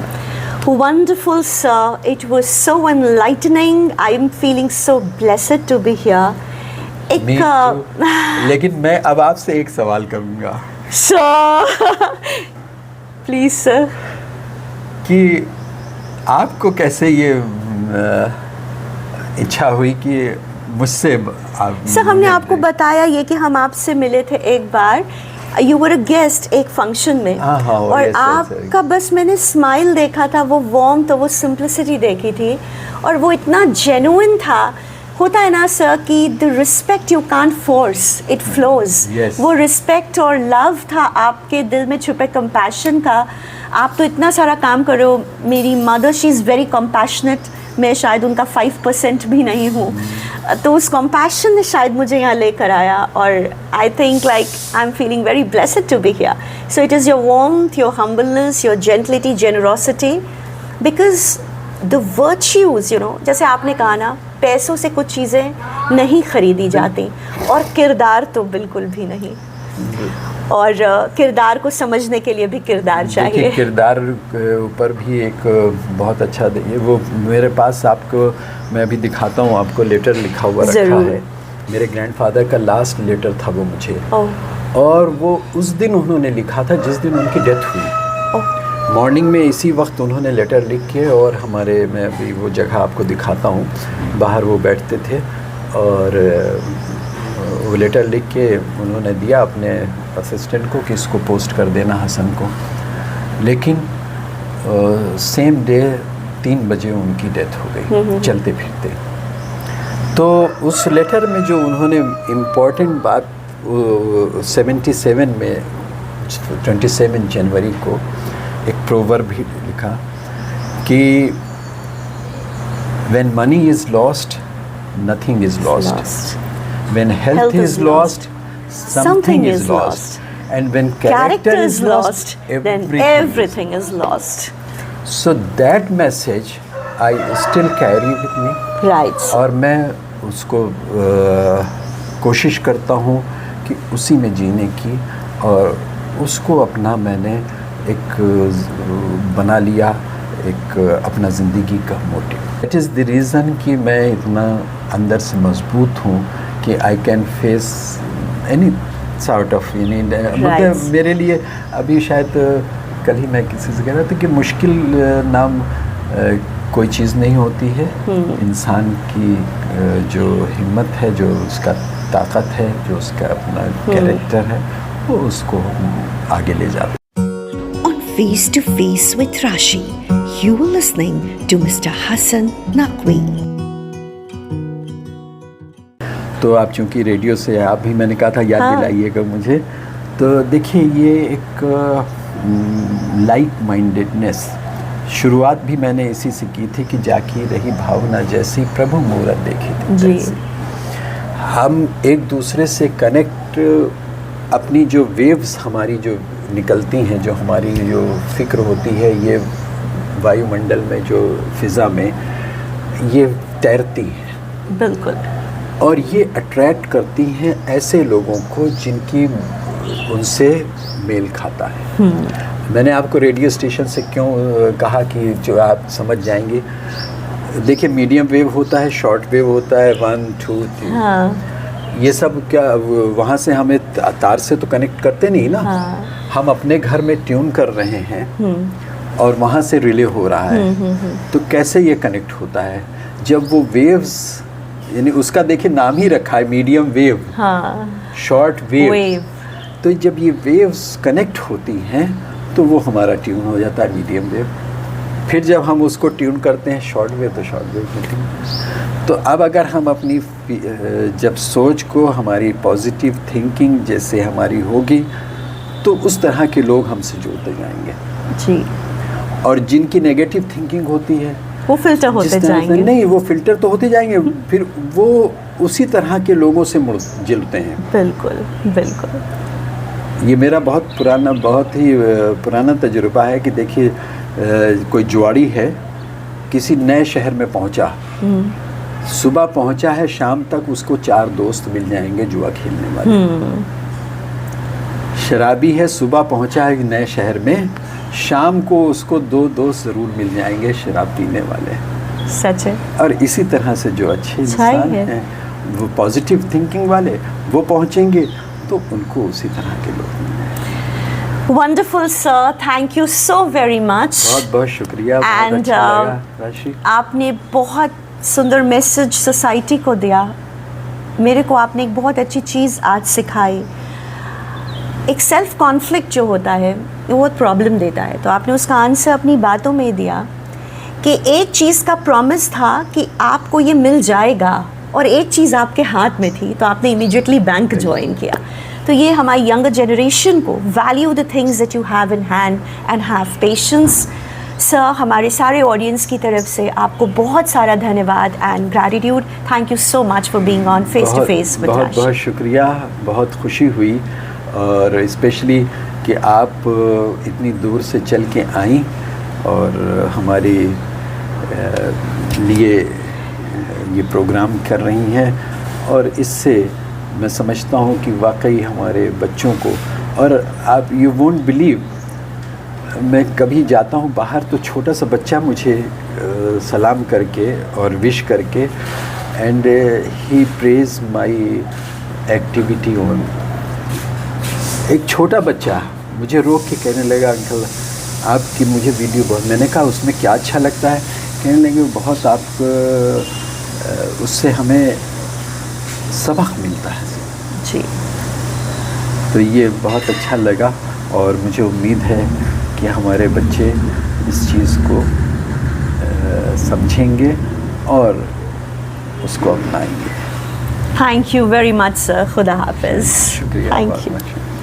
Wonderful, sir. It was so enlightening. I am feeling so blessed to be here. लेकिन मैं अब आपसे एक सवाल करूँगा। Sir, please, sir. कि आपको कैसे ये इच्छा हुई कि मुझसे सर, हमने आपको बताया ये कि हम आपसे मिले थे एक बार, यू वर अ गेस्ट एक फंक्शन में। और आपका बस मैंने स्माइल देखा था, वो वार्म, तो वो सिंप्लिसिटी देखी थी और वो इतना जेन्युइन था। होता है ना सर कि the respect you can't force, it flows. वो रिस्पेक्ट और लव था आपके दिल में छुपे, कंपैशन था। आप तो इतना सारा काम करो। मेरी mother, she is very compassionate, मैं शायद उनका 5% भी नहीं हूँ। तो उस कॉम्पैशन ने शायद मुझे यहाँ लेकर आया, और I think like I am feeling very blessed to be here. So it is your warmth, your humbleness, your gentility, generosity, because the virtues, you know, जैसे आपने कहा ना, पैसों से कुछ चीज़ें नहीं खरीदी जाती, और किरदार तो बिल्कुल भी नहीं। और किरदार को समझने के लिए भी किरदार चाहिए। किरदार के ऊपर भी एक बहुत अच्छा ये वो मेरे पास आपको मैं भी दिखाता हूँ, आपको लेटर लिखा हुआ रखा है। मेरे ग्रैंडफादर का लास्ट लेटर था वो मुझे, और वो उस दिन उन्होंने लिखा था जिस दिन उनकी डेथ हुई। मॉर्निंग में इसी वक्त उन्होंने लेटर लिख के, और हमारे मैं अभी वो जगह आपको दिखाता हूँ, बाहर वो बैठते थे, और वो लेटर लिख के उन्होंने दिया अपने असिस्टेंट को कि इसको पोस्ट कर देना हसन को। लेकिन सेम डे 3 बजे उनकी डेथ हो गई चलते फिरते। तो उस लेटर में जो उन्होंने इम्पोर्टेंट बात 77 में 27 जनवरी को एक प्रोवर्ब भी लिखा कि when money is lost, nothing is lost. When health is lost, something is lost. And when character is lost, then everything is lost. So that message I still carry with me. Right. और मैं उसको कोशिश करता हूँ कि उसी में जीने की, और उसको अपना मैंने एक बना लिया, एक अपना ज़िंदगी का motive. It is the reason कि मैं इतना अंदर से मजबूत हूँ कि I can face any sort of मतलब मेरे लिए अभी शायद कल ही मैं किसी से कह रहा था कि मुश्किल नाम कोई चीज़ नहीं होती है। इंसान की जो हिम्मत है, जो उसका ताकत है, जो उसका अपना कैरेक्टर है, वो उसको आगे ले जाता है। Face to Face with Rashi. You were listening to Mr. Hassan Naqvi. तो आप चूँकि रेडियो से आप भी, मैंने कहा था याद दिलाइएगा मुझे। तो देखिए ये एक लाइक माइंडेडनेस, शुरुआत भी मैंने इसी से की थी कि जाकी रही भावना जैसी, प्रभु मूरत देखी थी जैसी। हम एक दूसरे से कनेक्ट, अपनी जो वेव्स हमारी जो निकलती हैं, जो हमारी जो फ़िक्र होती है, ये वायुमंडल में, जो फ़िज़ा में ये तैरती हैं। बिल्कुल। और ये अट्रैक्ट करती हैं ऐसे लोगों को जिनकी उनसे मेल खाता है। मैंने आपको रेडियो स्टेशन से क्यों कहा कि जो आप समझ जाएंगे, देखिए मीडियम वेव होता है, शॉर्ट वेव होता है, 1 2 3, ये सब क्या वहाँ से हमें तार से तो कनेक्ट करते नहीं ना। हम अपने घर में ट्यून कर रहे हैं और वहाँ से रिले हो रहा है। तो कैसे ये कनेक्ट होता है? जब वो वेव्स, यानी उसका देखिए नाम ही रखा है मीडियम वेव, शॉर्ट वेव। तो जब ये वेव्स कनेक्ट होती हैं तो वो हमारा ट्यून हो जाता है मीडियम वेव। फिर जब हम उसको ट्यून करते हैं शॉर्ट वेव, तो शॉर्ट वेव में ट्यून। तो अब अगर हम अपनी जब सोच को, हमारी पॉजिटिव थिंकिंग जैसे हमारी होगी, तो उस तरह के लोग हमसे जुड़ते जाएंगे जी। और जिनकी नेगेटिव थिंकिंग होती है वो फिल्टर होते जाएंगे। नहीं, वो फिल्टर तो होते जाएंगे, फिर वो उसी तरह के लोगों से जुड़ते हैं। बिल्कुल बिल्कुल। ये मेरा बहुत ही पुराना तजुर्बा है कि देखिए कोई जुआड़ी है, किसी नए शहर में पहुंचा, सुबह पहुंचा है, शाम तक उसको 4 दोस्त मिल जाएंगे जुआ खेलने वाले। शराबी है, सुबह पहुंचा है नए शहर में, शाम को उसको 2 दोस्त ज़रूर मिल जाएंगे शराब पीने वाले। सच है। और इसी तरह से जो अच्छे इंसान हैं, वो पॉजिटिव थिंकिंग वाले, वो पहुंचेंगे तो उनको उसी तरह के लोग मिलेंगे। Wonderful sir, thank you so very much. बहुत बहुत शुक्रिया। एंड अच्छा लगा, राशि, आपने बहुत सुंदर मैसेज सोसाइटी को दिया। मेरे को आपने एक बहुत अच्छी चीज़ आज सिखाई। एक सेल्फ कॉन्फ्लिक्ट जो होता है वो बहुत प्रॉब्लम देता है, तो आपने उसका आंसर अपनी बातों में ही दिया कि एक चीज़ का प्रॉमिस था कि आपको ये मिल जाएगा, और एक चीज़ आपके हाथ में थी, तो आपने इमीडिएटली बैंक ज्वाइन किया। तो ये हमारी यंगर जनरेशन को, value the things that you have in hand and have patience. Sir, हमारे सारे ऑडियंस की तरफ से आपको बहुत सारा धन्यवाद and gratitude. Thank you so much for being on face to face with बहुत बहुत शुक्रिया. बहुत खुशी हुई और स्पेशली कि आप इतनी दूर से चल के आई और हमारे लिए ये प्रोग्राम कर रही हैं और इससे मैं समझता हूँ कि वाकई हमारे बच्चों को, और आप यू वोंट बिलीव, मैं कभी जाता हूँ बाहर तो छोटा सा बच्चा मुझे सलाम करके और विश करके and he praise my activity on. एक छोटा बच्चा मुझे रोक के कहने लगा, अंकल आपकी मुझे वीडियो बहुत. मैंने कहा उसमें क्या अच्छा लगता है? कहने लगे बहुत आप उससे हमें सबक मिलता है. जी. तो ये बहुत अच्छा लगा और मुझे उम्मीद है कि हमारे बच्चे इस चीज़ को समझेंगे और उसको अपनाएंगे. Thank you very much sir. खुदा हाफिज. शुक्रिया. Thank you.